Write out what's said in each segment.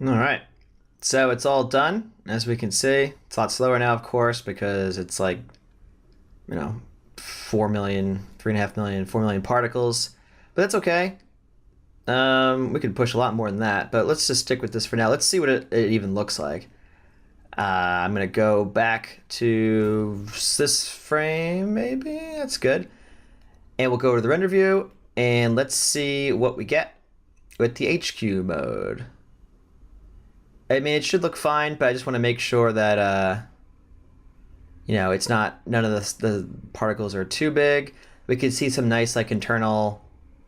All right. So it's all done, as we can see. It's a lot slower now, of course, because it's like, 4 million, 3.5 million, 4 million particles. But that's okay. We could push a lot more than that, but let's just stick with this for now. Let's see what it even looks like. I'm going to go back to this frame, maybe? That's good. And we'll go to the render view, and let's see what we get with the HQ mode. I mean, it should look fine, but I just want to make sure that, it's not, none of the particles are too big. We can see some nice, like, internal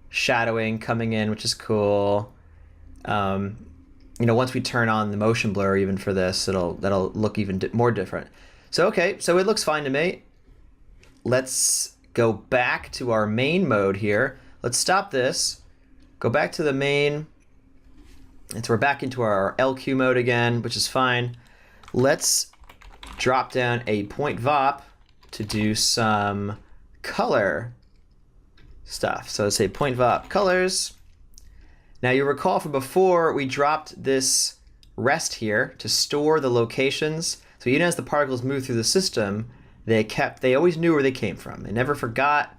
shadowing coming in, which is cool. Once we turn on the motion blur even for this, that'll look even more different. So, okay, so it looks fine to me. Let's go back to our main mode here. Let's stop this, go back to the main, and so we're back into our LQ mode again, which is fine. Let's drop down a point VOP to do some color stuff. So let's say point VOP colors. Now you recall from before, we dropped this rest here to store the locations. So even as the particles move through the system, they always knew where they came from. They never forgot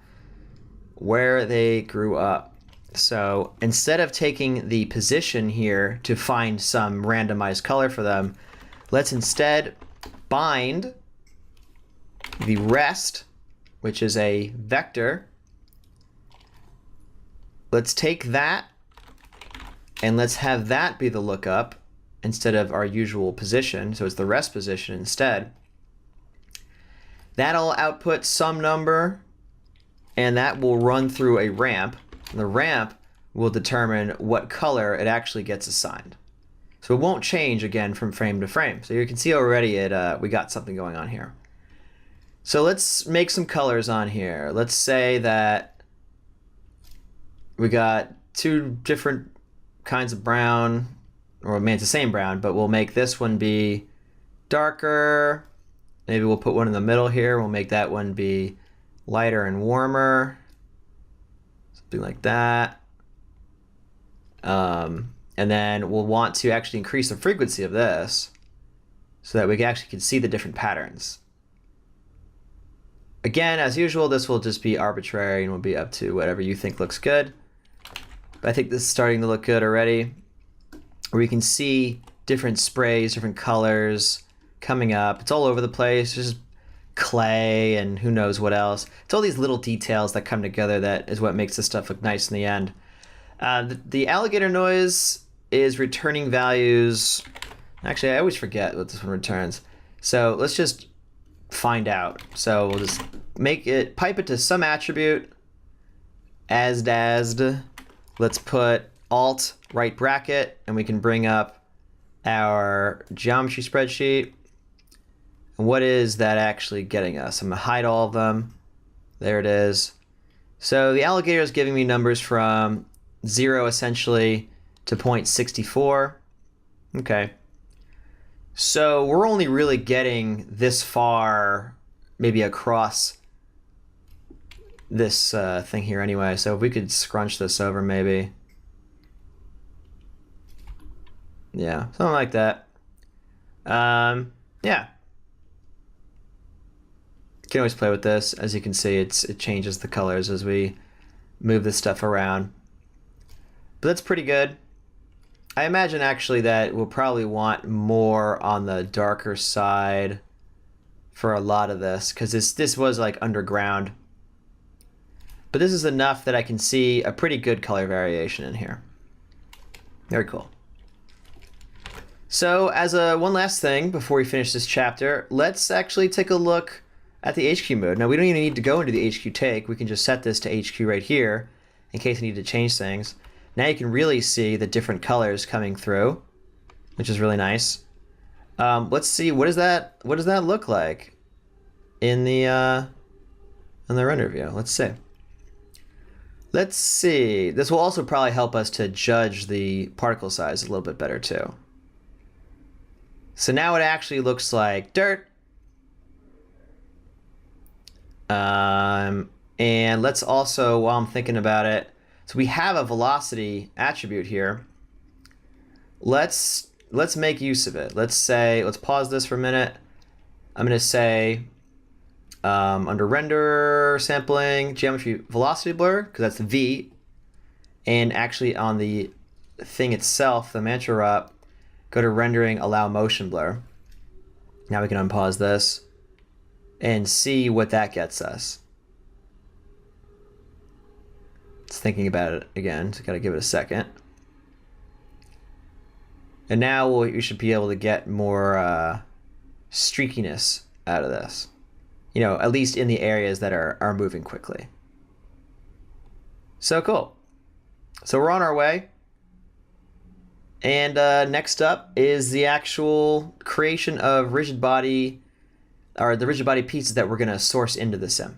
where they grew up. So instead of taking the position here to find some randomized color for them, let's instead bind the rest, which is a vector. Let's take that and let's have that be the lookup instead of our usual position. So it's the rest position instead. That'll output some number, and that will run through a ramp. The ramp will determine what color it actually gets assigned. So it won't change again from frame to frame. So you can see already we got something going on here. So let's make some colors on here. Let's say that we got two different kinds of brown, or I mean it's the same brown, but we'll make this one be darker. Maybe we'll put one in the middle here. We'll make that one be lighter and warmer. Something like that. And then we'll want to actually increase the frequency of this so that we actually can see the different patterns. Again, as usual, this will just be arbitrary and will be up to whatever you think looks good. But I think this is starting to look good already. Where you can see different sprays, different colors coming up. It's all over the place. There's just clay and who knows what else. It's all these little details that come together that is what makes this stuff look nice in the end. The alligator noise is returning values. Actually, I always forget what this one returns. So let's just find out. So we'll just pipe it to some attribute, as dazed. Let's put alt right bracket, and we can bring up our geometry spreadsheet. And what is that actually getting us? I'm gonna hide all of them. There it is. So the alligator is giving me numbers from 0 essentially to 0.64. Okay. So we're only really getting this far, maybe across this thing here anyway. So if we could scrunch this over maybe. Yeah, something like that. Yeah. You can always play with this. As you can see, it changes the colors as we move this stuff around. But that's pretty good. I imagine actually that we'll probably want more on the darker side for a lot of this, because this was like underground. But this is enough that I can see a pretty good color variation in here. Very cool. So as one last thing before we finish this chapter, let's actually take a look at the HQ mode. Now we don't even need to go into the HQ take. We can just set this to HQ right here in case I need to change things. Now you can really see the different colors coming through, which is really nice. Let's see, what does that look like in the render view? Let's see. Let's see. This will also probably help us to judge the particle size a little bit better too. So now it actually looks like dirt. And let's also, while I'm thinking about it, so we have a velocity attribute here. Let's let's make use of it. Let's pause this for a minute. I'm going to say under render, sampling, geometry, velocity blur, because that's the V. And actually on the thing itself, the Mantra, go to rendering, allow motion blur. Now we can unpause this and see what that gets us. It's thinking about it again, so gotta give it a second. And now we should be able to get more streakiness out of this. You know, at least in the areas that are moving quickly. So cool. So we're on our way. And next up is the actual creation of rigid body, or the rigid body pieces that we're going to source into the sim.